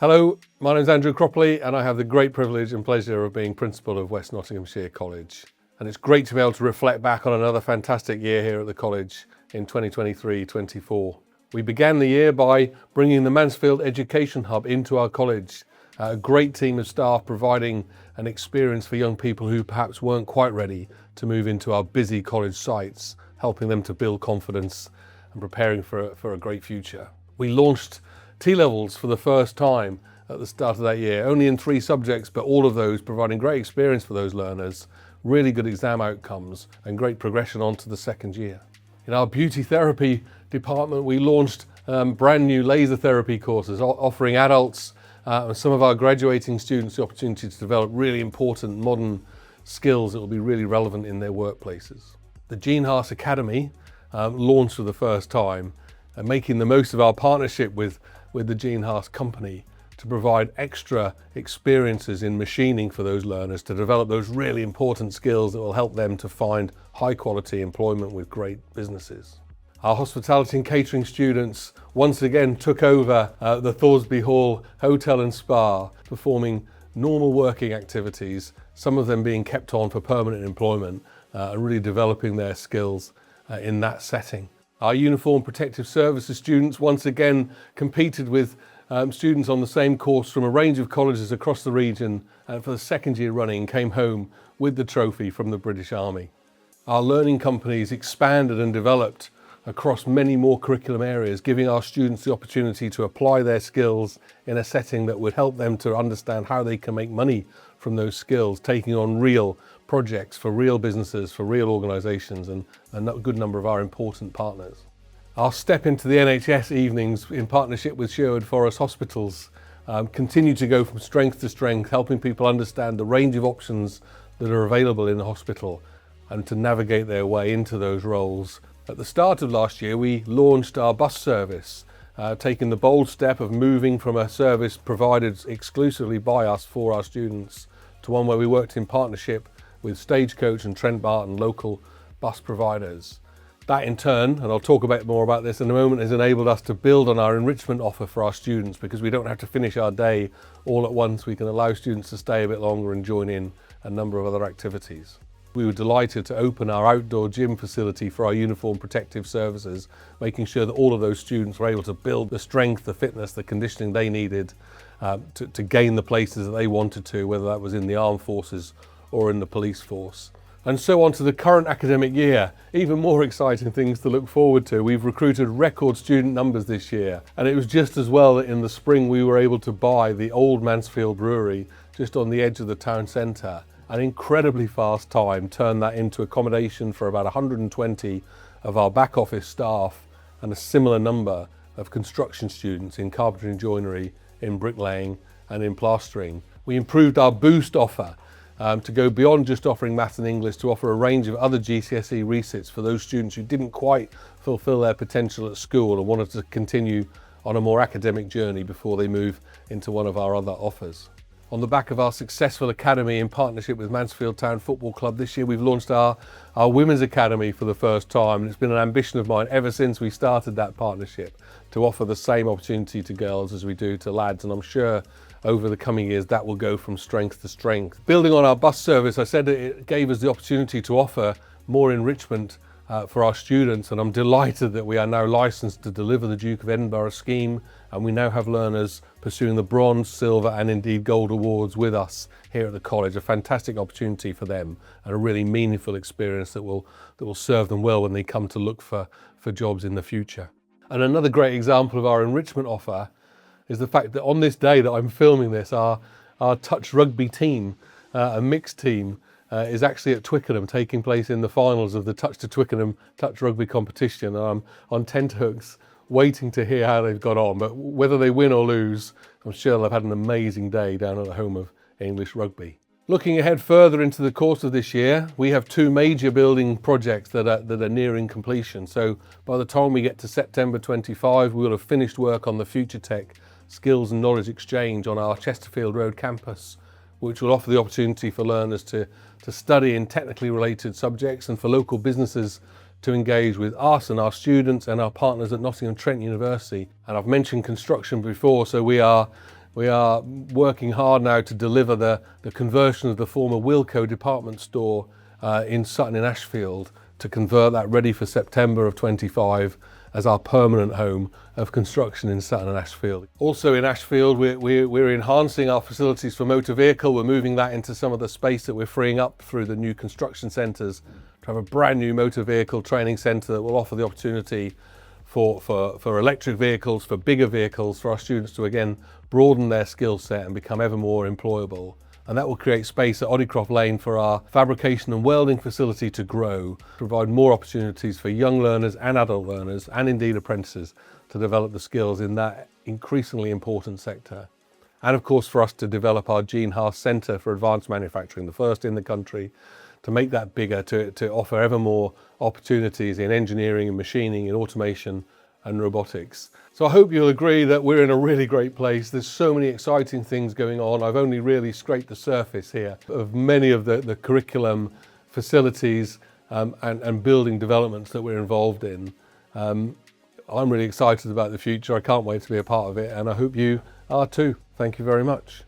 Hello, my name is Andrew Cropley and I have the great privilege and pleasure of being Principal of West Nottinghamshire College. And it's great to be able to reflect back on another fantastic year here at the college in 2023-24. We began the year by bringing the Mansfield Education Hub into our college, a great team of staff providing an experience for young people who perhaps weren't quite ready to move into our busy college sites, helping them to build confidence and preparing for a great future. We launched T-levels for the first time at the start of that year, only in 3 subjects, but all of those providing great experience for those learners, really good exam outcomes and great progression on to the second year. In our beauty therapy department, we launched brand new laser therapy courses, offering adults and some of our graduating students the opportunity to develop really important modern skills that will be really relevant in their workplaces. The Gene Haas Academy launched for the first time, and making the most of our partnership with the Gene Haas company to provide extra experiences in machining for those learners to develop those really important skills that will help them to find high quality employment with great businesses. Our hospitality and catering students once again took over the Thoresby Hall Hotel and Spa, performing normal working activities, some of them being kept on for permanent employment and really developing their skills in that setting. Our uniform protective services students once again competed with students on the same course from a range of colleges across the region, and for the second year running came home with the trophy from the British Army. Our learning companies expanded and developed across many more curriculum areas, giving our students the opportunity to apply their skills in a setting that would help them to understand how they can make money from those skills, taking on real projects for real businesses, for real organisations, and a good number of our important partners. Our step into the NHS evenings in partnership with Sherwood Forest Hospitals continue to go from strength to strength, helping people understand the range of options that are available in the hospital and to navigate their way into those roles. At the start of last year, we launched our bus service, taking the bold step of moving from a service provided exclusively by us for our students to one where we worked in partnership with Stagecoach and Trent Barton local bus providers. That in turn, and I'll talk a bit more about this in a moment, has enabled us to build on our enrichment offer for our students, because we don't have to finish our day all at once. We can allow students to stay a bit longer and join in a number of other activities. We were delighted to open our outdoor gym facility for our uniform protective services, making sure that all of those students were able to build the strength, the fitness, the conditioning they needed to gain the places that they wanted to, whether that was in the armed forces or in the police force. And so on to the current academic year. Even more exciting things to look forward to. We've recruited record student numbers this year, and it was just as well that in the spring we were able to buy the old Mansfield Brewery just on the edge of the town centre. An incredibly fast time turned that into accommodation for about 120 of our back office staff and a similar number of construction students in carpentry and joinery, in bricklaying and in plastering. We improved our Boost offer to go beyond just offering maths and English, to offer a range of other GCSE resits for those students who didn't quite fulfil their potential at school and wanted to continue on a more academic journey before they move into one of our other offers. On the back of our successful academy in partnership with Mansfield Town Football Club, this year we've launched our Women's Academy for the first time, and it's been an ambition of mine ever since we started that partnership to offer the same opportunity to girls as we do to lads, and I'm sure over the coming years that will go from strength to strength. Building on our bus service, I said it gave us the opportunity to offer more enrichment for our students, and I'm delighted that we are now licensed to deliver the Duke of Edinburgh scheme, and we now have learners pursuing the bronze, silver and indeed gold awards with us here at the college. A fantastic opportunity for them and a really meaningful experience that will serve them well when they come to look for jobs in the future. And another great example of our enrichment offer is the fact that on this day that I'm filming this, our touch rugby team, a mixed team, is actually at Twickenham, taking place in the finals of the Touch to Twickenham touch rugby competition. And I'm on tenterhooks waiting to hear how they've got on, but whether they win or lose, I'm sure they've had an amazing day down at the home of English rugby. Looking ahead further into the course of this year, we have 2 major building projects that are nearing completion. So by the time we get to September 25, we will have finished work on the Future Tech Skills and Knowledge Exchange on our Chesterfield Road campus, which will offer the opportunity for learners to study in technically related subjects and for local businesses to engage with us and our students and our partners at Nottingham Trent University. And I've mentioned construction before, so we are We are working hard now to deliver the conversion of the former Wilko department store in Sutton in Ashfield, to convert that ready for September of 25 as our permanent home of construction in Sutton and Ashfield. Also in Ashfield, we're enhancing our facilities for motor vehicle. We're moving that into some of the space that we're freeing up through the new construction centres to have a brand new motor vehicle training centre that will offer the opportunity for electric vehicles, for bigger vehicles, for our students to again broaden their skill set and become ever more employable. And that will create space at Oddicroft Lane for our fabrication and welding facility to grow, provide more opportunities for young learners and adult learners, and indeed apprentices, to develop the skills in that increasingly important sector. And of course for us to develop our Gene Haas Centre for Advanced Manufacturing, the first in the country, to make that bigger, to offer ever more opportunities in engineering and machining, in automation and robotics. So I hope you'll agree that we're in a really great place. There's so many exciting things going on. I've only really scraped the surface here of many of the curriculum, facilities and building developments that we're involved in. I'm really excited about the future. I can't wait to be a part of it, and I hope you are too. Thank you very much.